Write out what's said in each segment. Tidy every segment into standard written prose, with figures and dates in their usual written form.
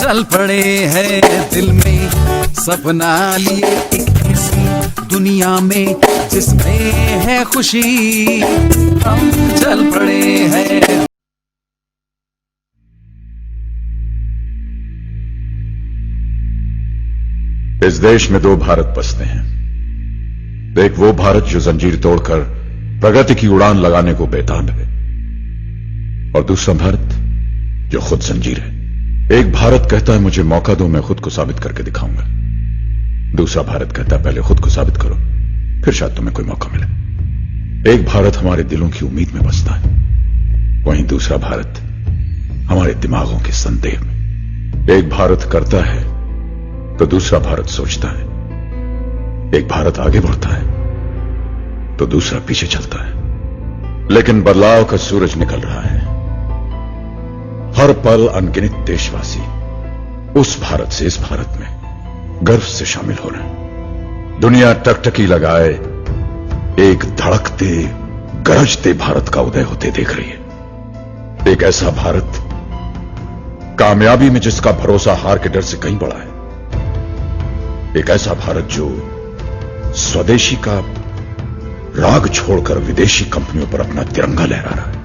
चल पड़े हैं दिल में सपना लिए एक ऐसी दुनिया में जिसमें है खुशी, हम चल पड़े हैं। इस देश में दो भारत बसते हैं, एक वो भारत जो जंजीर तोड़कर प्रगति की उड़ान लगाने को बेताब है, और दूसरा भारत जो खुद जंजीर है। एक भारत कहता है मुझे मौका दो, मैं खुद को साबित करके दिखाऊंगा। दूसरा भारत कहता है पहले खुद को साबित करो, फिर शायद तुम्हें कोई मौका मिले। एक भारत हमारे दिलों की उम्मीद में बसता है, वहीं दूसरा भारत हमारे दिमागों के संदेह में। एक भारत करता है तो दूसरा भारत सोचता है, एक भारत आगे बढ़ता है तो दूसरा पीछे चलता है। लेकिन बदलाव का सूरज निकल रहा है, हर पल अनगिनत देशवासी उस भारत से इस भारत में गर्व से शामिल हो रहे हैं। दुनिया टकटकी लगाए एक धड़कते गरजते भारत का उदय होते देख रही है। एक ऐसा भारत कामयाबी में जिसका भरोसा हार के डर से कहीं बड़ा है। एक ऐसा भारत जो स्वदेशी का राग छोड़कर विदेशी कंपनियों पर अपना तिरंगा लहरा रहा है।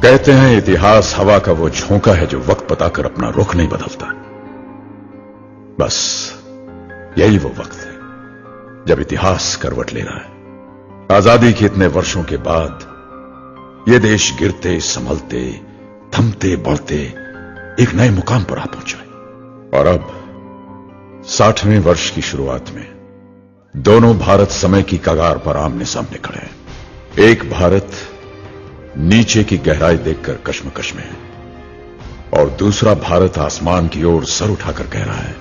कहते हैं इतिहास हवा का वो झोंका है जो वक्त बताकर अपना रुख नहीं बदलता। बस यही वो वक्त है जब इतिहास करवट ले रहा है। आजादी के इतने वर्षों के बाद ये देश गिरते संभलते थमते बढ़ते एक नए मुकाम पर आ पहुंचा है। और अब 60वें वर्ष की शुरुआत में दोनों भारत समय की कगार पर आमने सामने खड़े हैं। एक भारत नीचे की गहराई देखकर कश्मकश में है, और दूसरा भारत आसमान की ओर सर उठाकर कह रहा है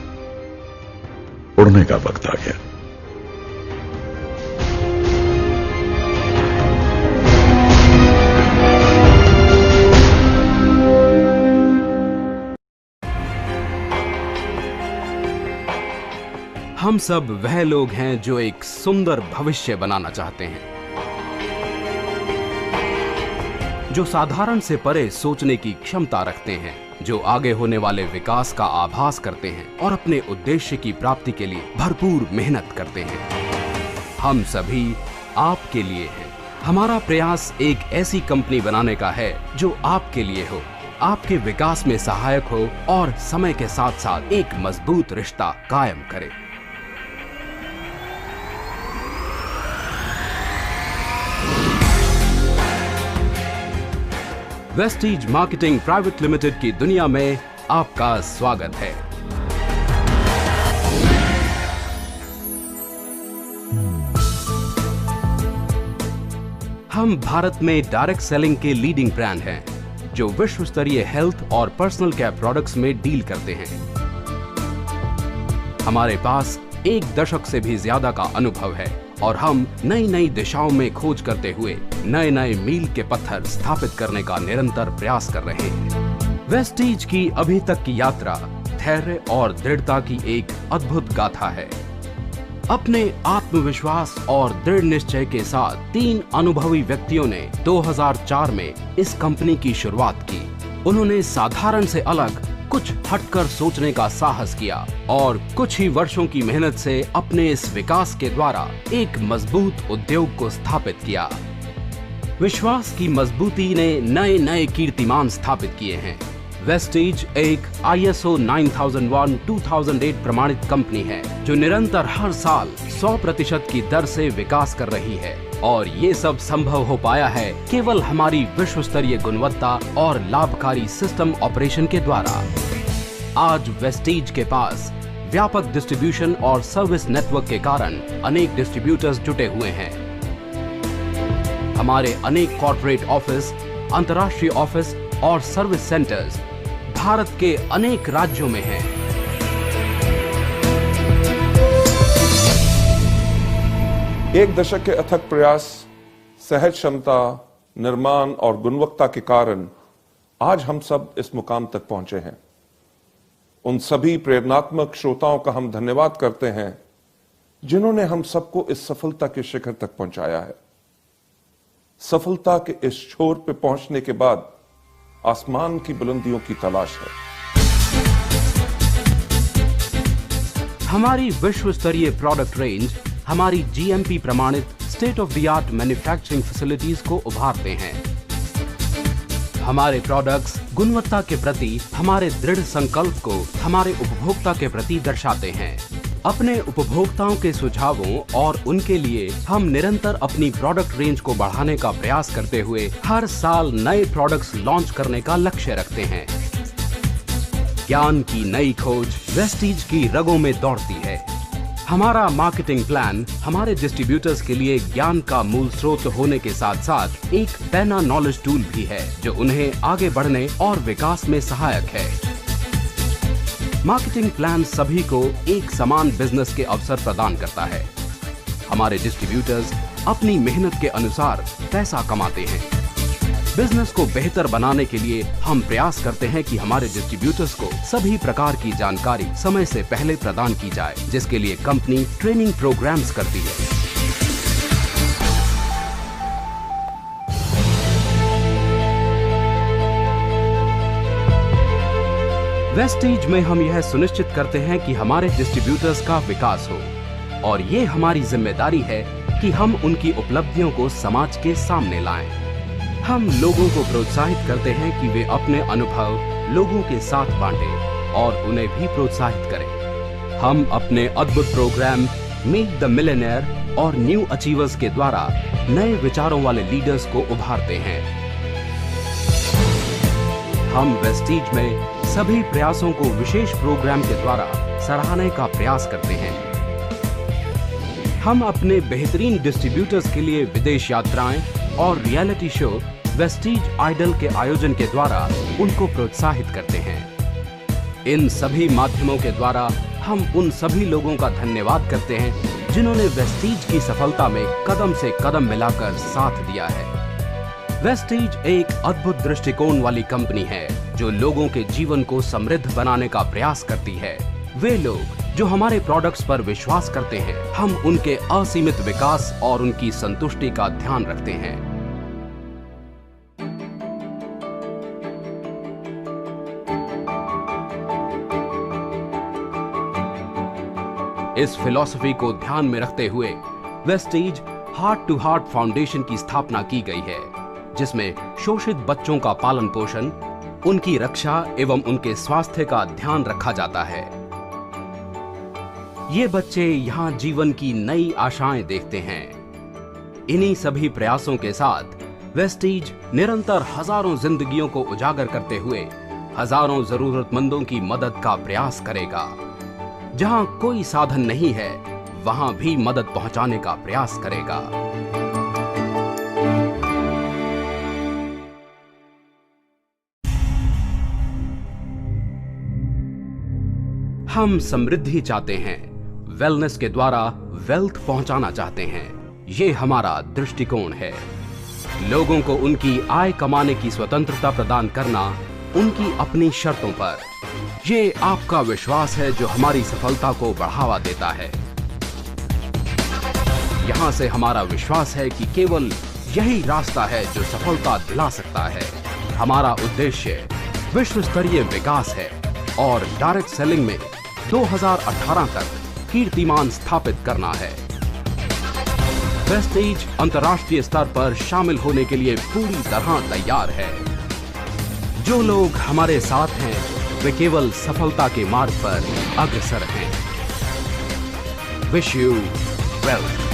उड़ने का वक्त आ गया। हम सब वह लोग हैं जो एक सुंदर भविष्य बनाना चाहते हैं, जो साधारण से परे सोचने की क्षमता रखते हैं, जो आगे होने वाले विकास का आभास करते हैं और अपने उद्देश्य की प्राप्ति के लिए भरपूर मेहनत करते हैं। हम सभी आपके लिए हैं। हमारा प्रयास एक ऐसी कंपनी बनाने का है जो आपके लिए हो, आपके विकास में सहायक हो और समय के साथ साथ एक मजबूत रिश्ता कायम करे। वेस्टीज मार्केटिंग प्राइवेट लिमिटेड की दुनिया में आपका स्वागत है। हम भारत में डायरेक्ट सेलिंग के लीडिंग ब्रांड हैं, जो विश्व स्तरीय हेल्थ और पर्सनल केयर प्रोडक्ट्स में डील करते हैं। हमारे पास 1 दशक से भी ज्यादा का अनुभव है और हम नई नई दिशाओं में खोज करते हुए नए नए मील के पत्थर स्थापित करने का निरंतर प्रयास कर रहे हैं। वेस्टीज की अभी तक की यात्रा धैर्य और दृढ़ता की एक अद्भुत गाथा है। अपने आत्मविश्वास और दृढ़ निश्चय के साथ 3 अनुभवी व्यक्तियों ने 2004 में इस कंपनी की शुरुआत की। उन्होंने साधारण से अलग कुछ हटकर सोचने का साहस किया और कुछ ही वर्षों की मेहनत से अपने इस विकास के द्वारा एक मजबूत उद्योग को स्थापित किया। विश्वास की मजबूती ने नए नए कीर्तिमान स्थापित किए हैं। वेस्टीज एक ISO 9001-2008 प्रमाणित कंपनी है जो निरंतर हर साल 100% की दर से विकास कर रही है, और ये सब संभव हो पाया है केवल हमारी विश्व स्तरीय गुणवत्ता और लाभकारी सिस्टम ऑपरेशन के द्वारा। आज वेस्टीज के पास व्यापक डिस्ट्रीब्यूशन और सर्विस नेटवर्क के कारण अनेक डिस्ट्रीब्यूटर्स जुटे हुए हैं। हमारे अनेक कॉर्पोरेट ऑफिस, अंतर्राष्ट्रीय ऑफिस और सर्विस सेंटर्स भारत के अनेक राज्यों में हैं। एक दशक के अथक प्रयास, सहज क्षमता, निर्माण और गुणवत्ता के कारण आज हम सब इस मुकाम तक पहुंचे हैं। उन सभी प्रेरणात्मक श्रोताओं का हम धन्यवाद करते हैं जिन्होंने हम सबको इस सफलता के शिखर तक पहुंचाया है। सफलता के इस छोर पे पहुंचने के बाद आसमान की बुलंदियों की तलाश है। हमारी विश्व स्तरीय प्रोडक्ट रेंज हमारी जीएमपी प्रमाणित state of the art manufacturing facilities को उभारते हैं। हमारे प्रोडक्ट्स गुणवत्ता के प्रति हमारे दृढ़ संकल्प को हमारे उपभोक्ता के प्रति दर्शाते हैं। अपने उपभोक्ताओं के सुझावों और उनके लिए हम निरंतर अपनी प्रोडक्ट रेंज को बढ़ाने का प्रयास करते हुए हर साल नए प्रोडक्ट्स लॉन्च करने का लक्ष्य रखते हैं। ज्ञान की नई खोज वेस्टीज की रगों में दौड़ती है। हमारा मार्केटिंग प्लान हमारे डिस्ट्रीब्यूटर्स के लिए ज्ञान का मूल स्रोत होने के साथ साथ एक पैना नॉलेज टूल भी है जो उन्हें आगे बढ़ने और विकास में सहायक है। मार्केटिंग प्लान सभी को एक समान बिजनेस के अवसर प्रदान करता है। हमारे डिस्ट्रीब्यूटर्स अपनी मेहनत के अनुसार पैसा कमाते हैं। बिजनेस को बेहतर बनाने के लिए हम प्रयास करते हैं कि हमारे डिस्ट्रीब्यूटर्स को सभी प्रकार की जानकारी समय से पहले प्रदान की जाए, जिसके लिए कंपनी ट्रेनिंग प्रोग्राम्स करती है। वेस्टीज में हम यह सुनिश्चित करते हैं कि हमारे डिस्ट्रीब्यूटर्स का विकास हो और ये हमारी जिम्मेदारी है कि हम उनकी उपलब्धियों को समाज के सामने लाएं। हम लोगों को प्रोत्साहित करते हैं कि वे अपने अनुभव लोगों के साथ बांटें और उन्हें भी प्रोत्साहित करें। हम अपने अद्भुत प्रोग्राम मीट द मिलियनेयर और न्यू अचीवर्स के द्वारा नए विचारों वाले लीडर्स को उभारते हैं। हम वेस्टीज में सभी प्रयासों को विशेष प्रोग्राम के द्वारा सराहने का प्रयास करते हैं। हम अपने बेहतरीन डिस्ट्रीब्यूटर्स के लिए विदेश यात्राएं और रियलिटी शो वेस्टीज आइडल के आयोजन के द्वारा उनको प्रोत्साहित करते हैं। इन सभी माध्यमों के द्वारा हम उन सभी लोगों का धन्यवाद करते हैं जिन्होंने वेस्टीज की सफलता में कदम से कदम मिलाकर साथ दिया है। वेस्टीज एक अद्भुत दृष्टिकोण वाली कंपनी है जो लोगों के जीवन को समृद्ध बनाने का प्रयास करती है। वे लोग जो हमारे प्रोडक्ट्स पर विश्वास करते हैं, हम उनके असीमित विकास और उनकी संतुष्टि का ध्यान रखते हैं। इस फिलॉसफी को ध्यान में रखते हुए Vestige heart to heart foundation की स्थापना की गई है, जिसमें शोषित बच्चों का पालन पोषण, उनकी रक्षा एवं उनके स्वास्थ्य का ध्यान रखा जाता है। ये बच्चे यहाँ जीवन की नई आशाएं देखते हैं। इन्हीं सभी प्रयासों के साथ वेस्टीज निरंतर हजारों जिंदगियों को उजागर करते हुए हजारों जरूरतमंदों की मदद का प्रयास करेगा। जहां कोई साधन नहीं है, वहां भी मदद पहुंचाने का प्रयास करेगा। हम समृद्धि चाहते हैं, वेलनेस के द्वारा वेल्थ पहुंचाना चाहते हैं। ये हमारा दृष्टिकोण है। लोगों को उनकी आय कमाने की स्वतंत्रता प्रदान करना उनकी अपनी शर्तों पर। ये आपका विश्वास है जो हमारी सफलता को बढ़ावा देता है। यहां से हमारा विश्वास है कि केवल यही रास्ता है जो सफलता दिला सकता है। हमारा उद्देश्य विश्व स्तरीय विकास है और डायरेक्ट सेलिंग में 2018 तक कीर्तिमान स्थापित करना है। वेस्टीज अंतर्राष्ट्रीय स्तर पर शामिल होने के लिए पूरी तरह तैयार है। जो लोग हमारे साथ हैं, वे केवल सफलता के मार्ग पर अग्रसर हैं। Wish you wealth.